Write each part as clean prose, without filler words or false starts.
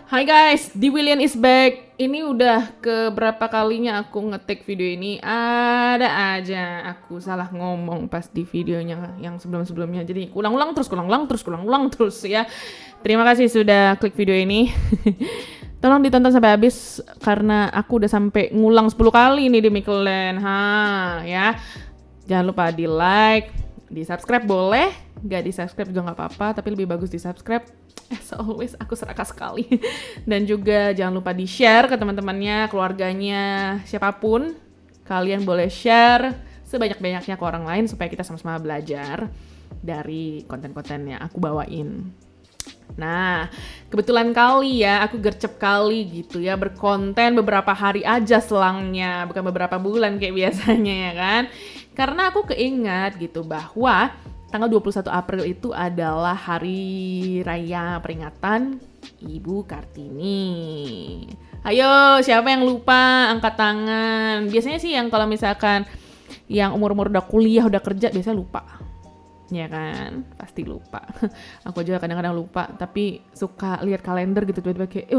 Hai guys, The William is back. Ini udah keberapa kalinya aku ngetik video ini. Ada aja aku salah ngomong pas di videonya yang sebelum-sebelumnya. Jadi ulang-ulang terus ya. Terima kasih sudah klik video ini. Tolong ditonton sampai habis karena aku udah sampai ngulang 10 kali nih demi kalian. Ya. Jangan lupa di like, di subscribe boleh, gak di subscribe juga gak apa-apa, tapi lebih bagus di subscribe. As always, aku serakah sekali. Dan juga jangan lupa di share ke teman-temannya, keluarganya, siapapun. Kalian boleh share sebanyak-banyaknya ke orang lain supaya kita sama-sama belajar dari konten-konten yang aku bawain. Nah, kebetulan kali ya, aku gercep kali gitu ya, berkonten beberapa hari aja selangnya, bukan beberapa bulan kayak biasanya ya kan. Karena aku keingat gitu bahwa tanggal 21 April itu adalah hari raya peringatan Ibu Kartini. Ayo, siapa yang lupa angkat tangan? Biasanya sih yang kalau misalkan yang umur-umur udah kuliah, udah kerja, biasanya lupa. Ya kan, pasti lupa. Aku aja kadang-kadang lupa, tapi suka lihat kalender gitu tiba-tiba kayak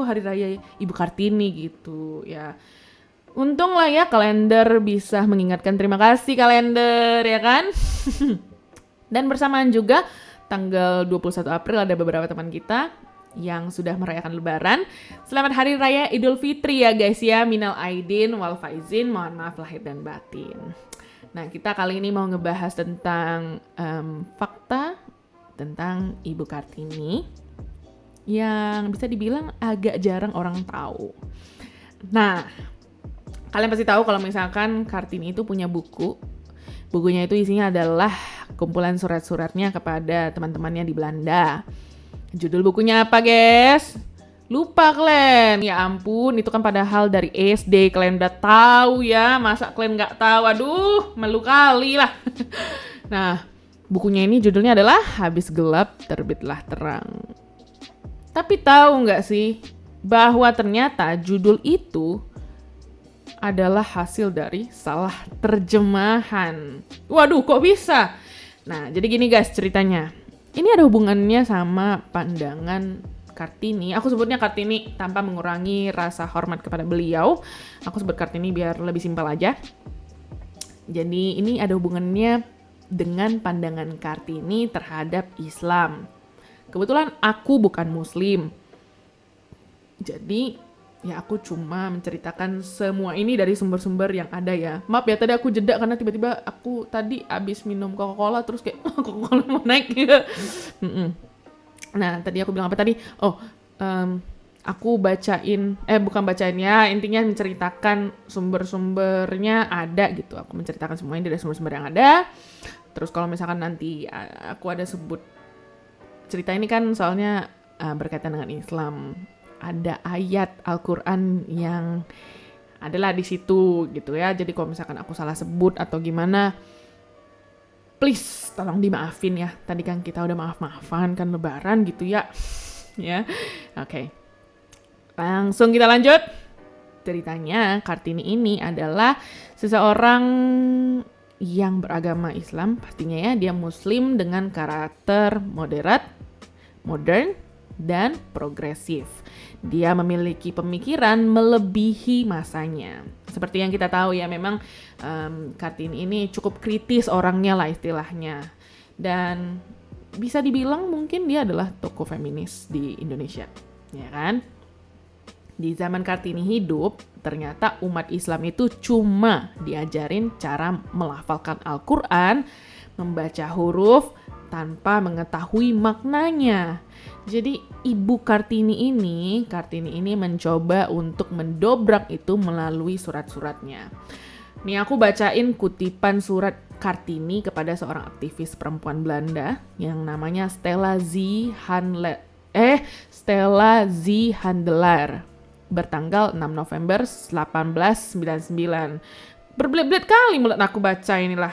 hari raya Ibu Kartini gitu ya. Untung lah ya kalender bisa mengingatkan, terima kasih kalender ya kan. Dan bersamaan juga tanggal 21 April ada beberapa teman kita yang sudah merayakan lebaran. Selamat Hari Raya Idul Fitri ya guys ya, minal aidin wal faizin, mohon maaf lahir dan batin. Nah, kita kali ini mau ngebahas tentang fakta tentang Ibu Kartini yang bisa dibilang agak jarang orang tahu. Nah, kalian pasti tahu kalau misalkan Kartini itu punya buku. Bukunya itu isinya adalah kumpulan surat-suratnya kepada teman-temannya di Belanda. Judul bukunya apa, guys? Lupa kalian. Ya ampun, itu kan padahal dari SD kalian udah tahu ya. Masa kalian nggak tahu? Aduh, malu kali lah. Nah, bukunya ini judulnya adalah Habis Gelap Terbitlah Terang. Tapi tahu nggak sih bahwa ternyata judul itu adalah hasil dari salah terjemahan. Waduh, kok bisa? Nah, jadi gini guys ceritanya. Ini ada hubungannya sama pandangan Kartini. Aku sebutnya Kartini tanpa mengurangi rasa hormat kepada beliau. Aku sebut Kartini biar lebih simpel aja. Jadi ini ada hubungannya dengan pandangan Kartini terhadap Islam. Kebetulan aku bukan Muslim. Jadi ya aku cuma menceritakan semua ini dari sumber-sumber yang ada ya. Maaf ya tadi aku jeda karena tiba-tiba aku tadi abis minum Coca-Cola terus kayak Coca-Cola mau naik gitu. Nah, tadi aku bilang apa tadi? Aku bukan bacain ya, intinya menceritakan sumber-sumbernya ada gitu. Aku menceritakan semuanya dari sumber-sumber yang ada. Terus kalau misalkan nanti aku ada sebut cerita ini kan soalnya berkaitan dengan Islam. Ada ayat Al-Quran yang adalah di situ gitu ya. Jadi kalau misalkan aku salah sebut atau gimana, please tolong dimaafin ya. Tadi kan kita udah maaf-maafan kan lebaran gitu ya. Ya, oke. Langsung kita lanjut. Ceritanya Kartini ini adalah seseorang yang beragama Islam pastinya ya. Dia Muslim dengan karakter moderat, modern, dan progresif. Dia memiliki pemikiran melebihi masanya. Seperti yang kita tahu ya, memang Kartini ini cukup kritis orangnya lah istilahnya. Dan bisa dibilang mungkin dia adalah tokoh feminis di Indonesia, ya kan? Di zaman Kartini hidup, ternyata umat Islam itu cuma diajarin cara melafalkan Al-Quran, membaca huruf, tanpa mengetahui maknanya. Jadi Ibu Kartini ini mencoba untuk mendobrak itu melalui surat-suratnya. Nih aku bacain kutipan surat Kartini kepada seorang aktivis perempuan Belanda yang namanya Stella Handelaar bertanggal 6 November 1899. Berbelit-belit kali mulut aku baca inilah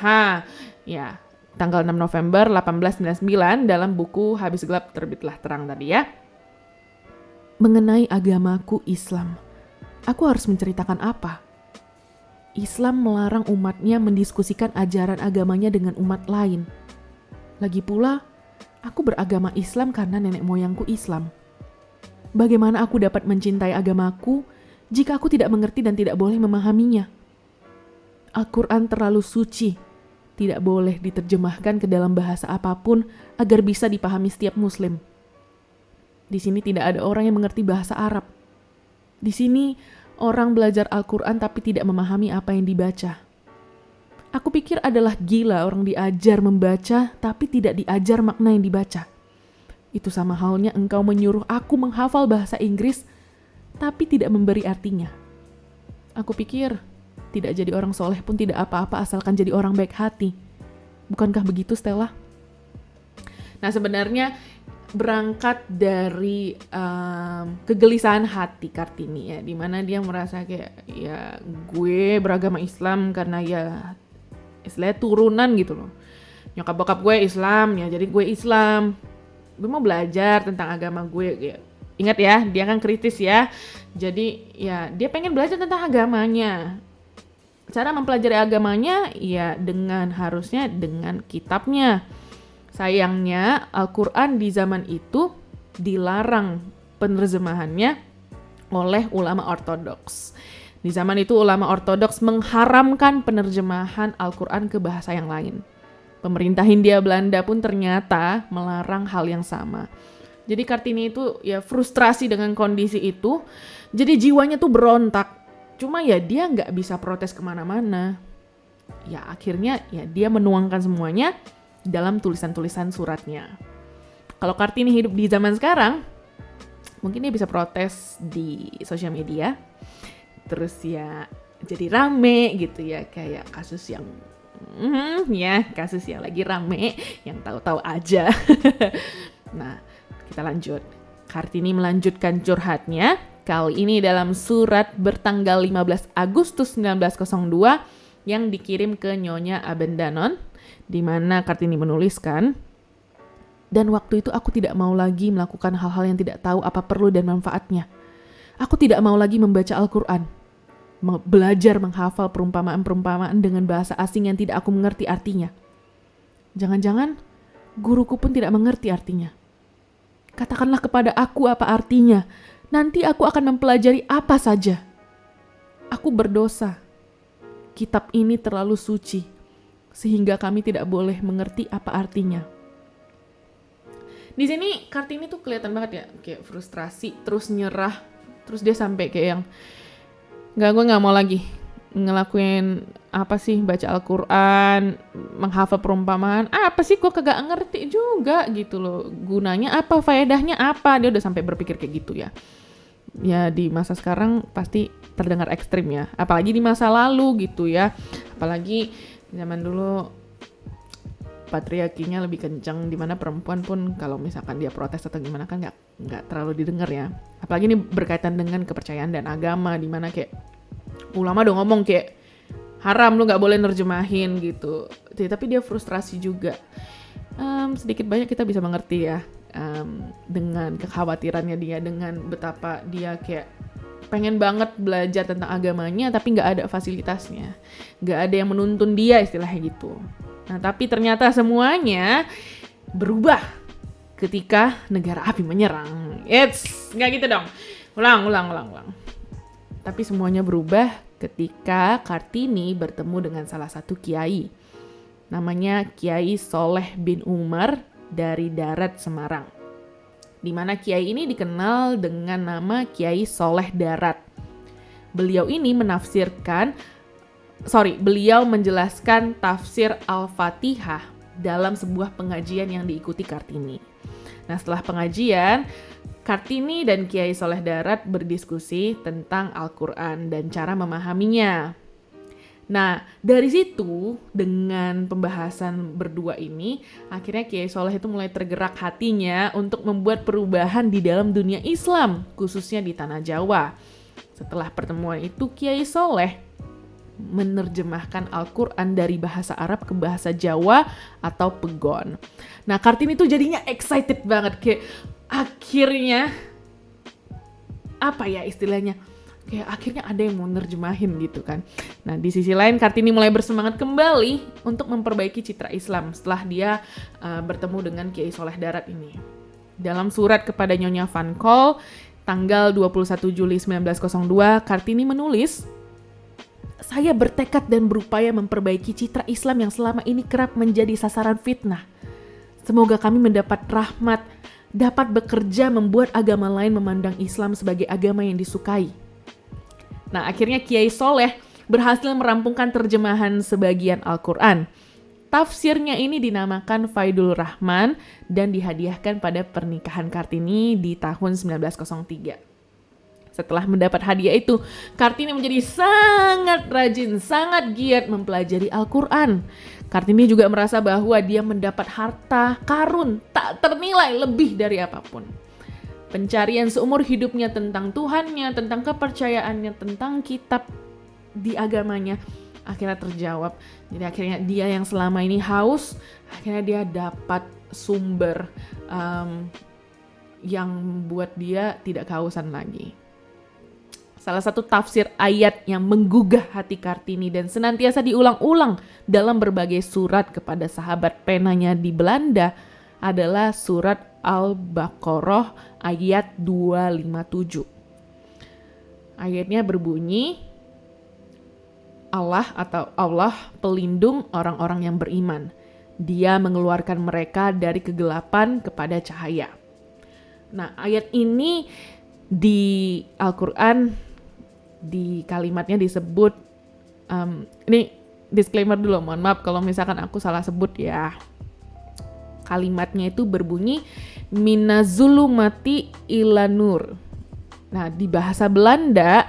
ya. Tanggal 6 November 1899 dalam buku Habis Gelap Terbitlah Terang tadi ya. Mengenai agamaku Islam, aku harus menceritakan apa? Islam melarang umatnya mendiskusikan ajaran agamanya dengan umat lain. Lagi pula, aku beragama Islam karena nenek moyangku Islam. Bagaimana aku dapat mencintai agamaku jika aku tidak mengerti dan tidak boleh memahaminya? Al-Quran terlalu suci, tidak boleh diterjemahkan ke dalam bahasa apapun agar bisa dipahami setiap muslim. Di sini tidak ada orang yang mengerti bahasa Arab. Di sini orang belajar Al-Quran tapi tidak memahami apa yang dibaca. Aku pikir adalah gila orang diajar membaca tapi tidak diajar makna yang dibaca. Itu sama halnya engkau menyuruh aku menghafal bahasa Inggris tapi tidak memberi artinya. Aku pikir tidak jadi orang soleh pun tidak apa-apa asalkan jadi orang baik hati. Bukankah begitu, Stella? Nah, sebenarnya berangkat dari kegelisahan hati Kartini ya, dimana dia merasa kayak ya gue beragama Islam karena ya istilahnya turunan gitu loh. Nyokap bokap gue Islam ya, jadi gue Islam. Gue mau belajar tentang agama gue ya. Ingat ya, dia kan kritis ya. Jadi ya dia pengen belajar tentang agamanya. Cara mempelajari agamanya ya harusnya dengan kitabnya. Sayangnya Al-Quran di zaman itu dilarang penerjemahannya oleh ulama ortodoks. Di zaman itu ulama ortodoks mengharamkan penerjemahan Al-Quran ke bahasa yang lain. Pemerintah Hindia Belanda pun ternyata melarang hal yang sama. Jadi Kartini itu ya frustrasi dengan kondisi itu. Jadi jiwanya tuh berontak. Cuma ya dia nggak bisa protes kemana-mana. Ya akhirnya ya dia menuangkan semuanya dalam tulisan-tulisan suratnya. Kalau Kartini hidup di zaman sekarang, mungkin dia bisa protes di sosial media. Terus ya jadi rame gitu ya, kayak kasus yang kasus yang lagi rame, yang tahu-tahu aja. Nah, kita lanjut. Kartini melanjutkan curhatnya, kali ini dalam surat bertanggal 15 Agustus 1902 yang dikirim ke Nyonya Abendanon, di mana Kartini menuliskan, dan waktu itu aku tidak mau lagi melakukan hal-hal yang tidak tahu apa perlu dan manfaatnya. Aku tidak mau lagi membaca Al-Quran, belajar menghafal perumpamaan-perumpamaan dengan bahasa asing yang tidak aku mengerti artinya. Jangan-jangan guruku pun tidak mengerti artinya. Katakanlah kepada aku apa artinya, nanti aku akan mempelajari apa saja. Aku berdosa. Kitab ini terlalu suci, sehingga kami tidak boleh mengerti apa artinya. Di sini Kartini tuh kelihatan banget ya, kayak frustrasi, terus nyerah, terus dia sampai kayak yang, gue nggak mau lagi ngelakuin apa sih, baca Al-Quran, menghafal perumpamaan, apa sih gue kagak ngerti juga gitu loh, gunanya apa, faedahnya apa, dia udah sampai berpikir kayak gitu ya. Ya di masa sekarang pasti terdengar ekstrim ya, apalagi di masa lalu gitu ya, apalagi zaman dulu patriarkinya lebih kencang, dimana perempuan pun kalau misalkan dia protes atau gimana kan nggak terlalu didengar ya. Apalagi ini berkaitan dengan kepercayaan dan agama, dimana kayak ulama udah ngomong kayak haram, lu nggak boleh nerjemahin gitu. Tapi dia frustrasi juga. Sedikit banyak kita bisa mengerti ya, dengan kekhawatirannya dia, dengan betapa dia kayak pengen banget belajar tentang agamanya tapi nggak ada fasilitasnya, nggak ada yang menuntun dia istilahnya gitu. Nah tapi ternyata semuanya berubah ketika negara api menyerang. Nggak gitu dong. Ulang. Tapi semuanya berubah ketika Kartini bertemu dengan salah satu kiai. Namanya Kiai Soleh bin Umar dari Darat, Semarang. Di mana kiai ini dikenal dengan nama Kiai Soleh Darat. Beliau menjelaskan tafsir Al-Fatihah dalam sebuah pengajian yang diikuti Kartini. Nah, setelah pengajian, Kartini dan Kiai Soleh Darat berdiskusi tentang Al-Quran dan cara memahaminya. Nah, dari situ dengan pembahasan berdua ini, akhirnya Kiai Soleh itu mulai tergerak hatinya untuk membuat perubahan di dalam dunia Islam, khususnya di Tanah Jawa. Setelah pertemuan itu, Kiai Soleh menerjemahkan Al-Quran dari bahasa Arab ke bahasa Jawa atau Pegon. Nah, Kartini tuh jadinya excited banget, kayak akhirnya, apa ya istilahnya, kayak akhirnya ada yang mau nerjemahin gitu kan. Nah di sisi lain Kartini mulai bersemangat kembali untuk memperbaiki citra Islam setelah dia bertemu dengan Kiai Soleh Darat ini. Dalam surat kepada Nyonya Van Kol, Tanggal 21 Juli 1902, Kartini menulis, "Saya bertekad dan berupaya memperbaiki citra Islam yang selama ini kerap menjadi sasaran fitnah. Semoga kami mendapat rahmat, dapat bekerja membuat agama lain memandang Islam sebagai agama yang disukai." Nah, akhirnya Kiai Soleh berhasil merampungkan terjemahan sebagian Al-Quran. Tafsirnya ini dinamakan Faidul Rahman dan dihadiahkan pada pernikahan Kartini di tahun 1903. Setelah mendapat hadiah itu, Kartini menjadi sangat rajin, sangat giat mempelajari Al-Quran. Kartini juga merasa bahwa dia mendapat harta karun tak ternilai lebih dari apapun. Pencarian seumur hidupnya tentang Tuhannya, tentang kepercayaannya, tentang kitab di agamanya akhirnya terjawab. Jadi akhirnya dia yang selama ini haus, akhirnya dia dapat sumber yang buat dia tidak kehausan lagi. Salah satu tafsir ayat yang menggugah hati Kartini dan senantiasa diulang-ulang dalam berbagai surat kepada sahabat penanya di Belanda adalah surat Al-Baqarah ayat 257. Ayatnya berbunyi, Allah atau Allah pelindung orang-orang yang beriman. Dia mengeluarkan mereka dari kegelapan kepada cahaya. Nah, ayat ini di Al-Quran di kalimatnya disebut, ini disclaimer dulu, mohon maaf kalau misalkan aku salah sebut ya. Kalimatnya itu berbunyi minazulumati ila nur. Nah, di bahasa Belanda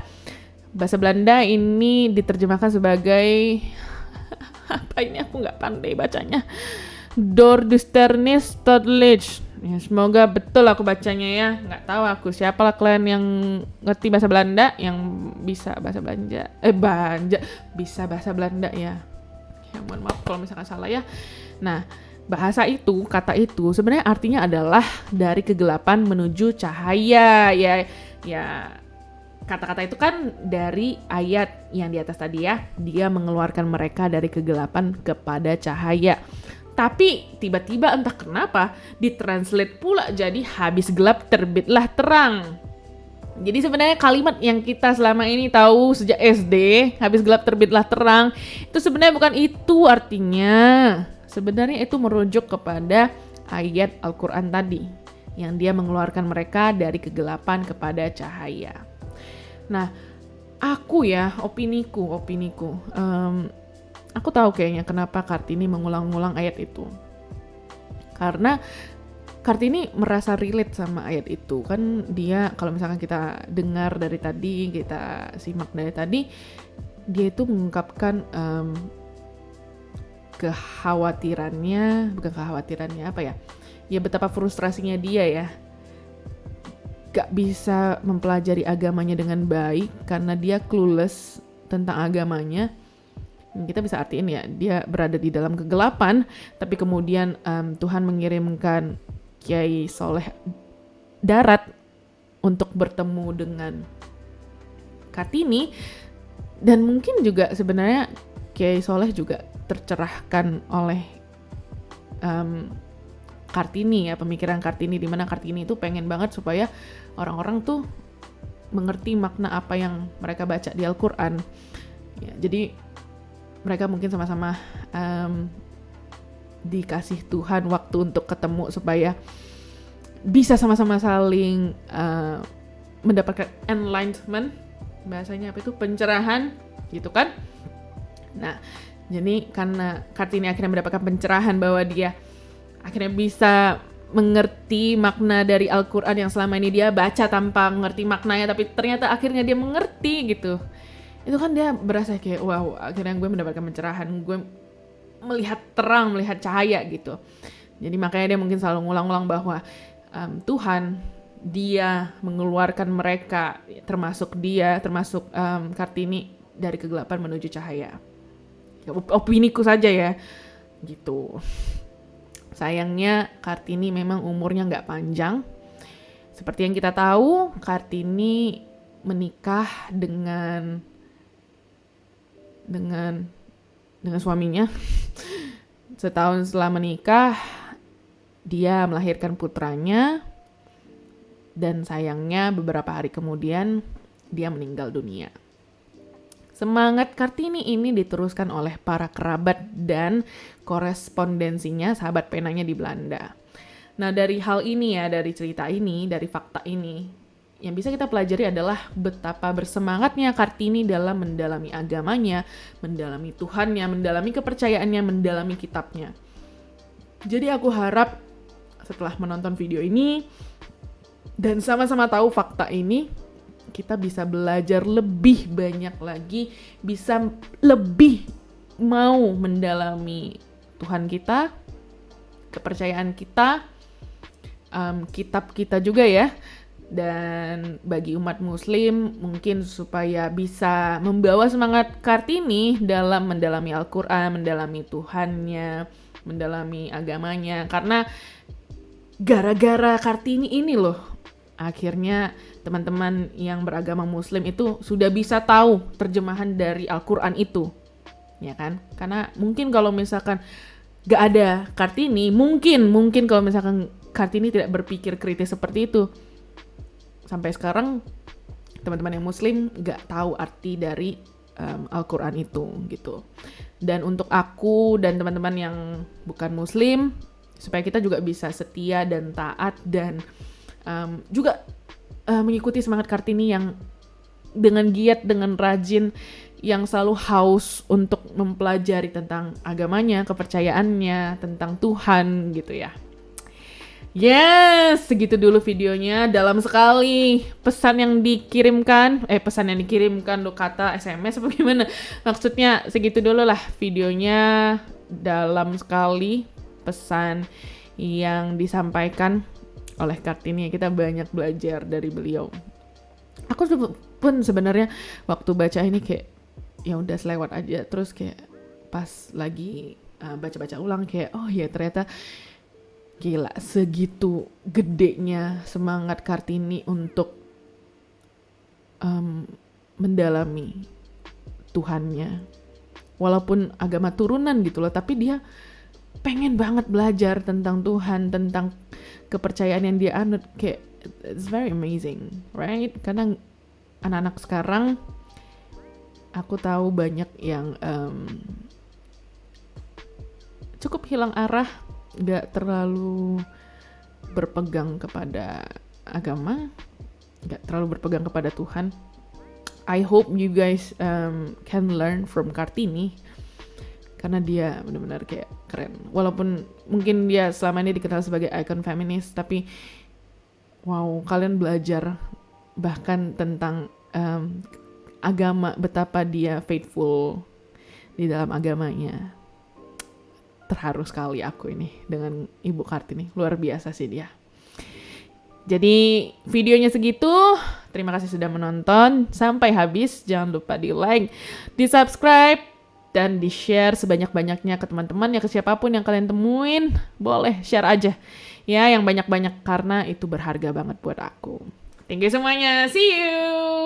ini diterjemahkan sebagai apa ini, aku nggak pandai bacanya. Door duisternis tot licht. Ya, semoga betul aku bacanya ya. Nggak tahu aku siapa lah kalian yang ngerti bahasa Belanda, yang bisa bahasa bisa bahasa Belanda ya. Ya mohon maaf kalau misalkan salah ya. Nah, bahasa itu, kata itu sebenarnya artinya adalah dari kegelapan menuju cahaya ya. Kata-kata itu kan dari ayat yang di atas tadi ya. Dia mengeluarkan mereka dari kegelapan kepada cahaya. Tapi tiba-tiba entah kenapa ditranslate pula jadi habis gelap terbitlah terang. Jadi sebenarnya kalimat yang kita selama ini tahu sejak SD, habis gelap terbitlah terang, itu sebenarnya bukan itu artinya. Sebenarnya itu merujuk kepada ayat Al-Quran tadi, yang dia mengeluarkan mereka dari kegelapan kepada cahaya. Nah, opiniku, aku tahu kayaknya kenapa Kartini mengulang-ulang ayat itu. Karena Kartini merasa relate sama ayat itu. Kan dia, kalau misalkan kita dengar dari tadi, kita simak dari tadi, dia itu mengungkapkan bukan kekhawatirannya apa ya? Ya betapa frustrasinya dia ya. Gak bisa mempelajari agamanya dengan baik karena dia clueless tentang agamanya. Kita bisa artiin ya, dia berada di dalam kegelapan, tapi kemudian Tuhan mengirimkan Kiai Soleh darat untuk bertemu dengan Kartini, dan mungkin juga sebenarnya Kiai Soleh juga tercerahkan oleh Kartini ya, pemikiran Kartini, di mana Kartini itu pengen banget supaya orang-orang tuh mengerti makna apa yang mereka baca di Al-Quran. Ya, jadi mereka mungkin sama-sama dikasih Tuhan waktu untuk ketemu supaya bisa sama-sama saling mendapatkan enlightenment, bahasanya apa itu, pencerahan gitu kan. Nah, jadi karena Kartini akhirnya mendapatkan pencerahan bahwa dia akhirnya bisa mengerti makna dari Al-Quran yang selama ini dia baca tanpa mengerti maknanya, tapi ternyata akhirnya dia mengerti gitu. Itu kan dia berasa kayak wow, akhirnya gue mendapatkan pencerahan, gue melihat terang, melihat cahaya gitu. Jadi makanya dia mungkin selalu ngulang-ulang bahwa Tuhan, dia mengeluarkan mereka, termasuk Kartini, dari kegelapan menuju cahaya. Ya, opiniku saja ya gitu. Sayangnya Kartini memang umurnya nggak panjang. Seperti yang kita tahu, Kartini menikah dengan suaminya. Setahun setelah menikah, dia melahirkan putranya. Dan sayangnya beberapa hari kemudian dia meninggal dunia. Semangat Kartini ini diteruskan oleh para kerabat dan korespondensinya sahabat penanya di Belanda. Nah dari hal ini ya, dari cerita ini, dari fakta ini, yang bisa kita pelajari adalah betapa bersemangatnya Kartini dalam mendalami agamanya, mendalami Tuhannya, mendalami kepercayaannya, mendalami kitabnya. Jadi aku harap setelah menonton video ini dan sama-sama tahu fakta ini, kita bisa belajar lebih banyak lagi, bisa lebih mau mendalami Tuhan kita, kepercayaan kita, kitab kita juga ya. Dan bagi umat muslim mungkin supaya bisa membawa semangat Kartini dalam mendalami Al-Quran, mendalami Tuhannya, mendalami agamanya. Karena gara-gara Kartini ini loh, akhirnya teman-teman yang beragama muslim itu sudah bisa tahu terjemahan dari Al-Quran itu. Ya kan? Karena mungkin kalau misalkan gak ada Kartini, mungkin kalau misalkan Kartini tidak berpikir kritis seperti itu, sampai sekarang teman-teman yang muslim gak tahu arti dari Al-Quran itu gitu. Dan untuk aku dan teman-teman yang bukan muslim, supaya kita juga bisa setia dan taat dan juga mengikuti semangat Kartini yang dengan giat, dengan rajin, yang selalu haus untuk mempelajari tentang agamanya, kepercayaannya, tentang Tuhan gitu ya. Yes, segitu dulu videonya. Dalam sekali pesan yang dikirimkan lo kata SMS apa gimana? Maksudnya segitu dulu lah videonya, dalam sekali pesan yang disampaikan oleh Kartini. Kita banyak belajar dari beliau. Aku pun sebenarnya waktu baca ini kayak ya udah selewat aja, terus kayak pas lagi baca-baca ulang kayak oh ya ternyata gila, segitu gedenya semangat Kartini untuk mendalami Tuhannya. Walaupun agama turunan gitu loh, tapi dia pengen banget belajar tentang Tuhan, tentang kepercayaan yang dia anut. Kayak it's very amazing, right? Karena anak-anak sekarang aku tahu banyak yang cukup hilang arah, gak terlalu berpegang kepada agama, gak terlalu berpegang kepada Tuhan. I hope you guys can learn from Kartini, karena dia benar-benar kayak keren. Walaupun mungkin dia selama ini dikenal sebagai icon feminis, tapi wow, kalian belajar bahkan tentang agama, betapa dia faithful di dalam agamanya. Terharu sekali aku ini dengan Ibu Kartini, luar biasa sih dia. Jadi videonya segitu, terima kasih sudah menonton sampai habis. Jangan lupa di like, di subscribe, dan di share sebanyak-banyaknya ke teman-teman ya, ke siapapun yang kalian temuin. Boleh share aja ya, yang banyak-banyak, karena itu berharga banget buat aku. Thank you semuanya, see you.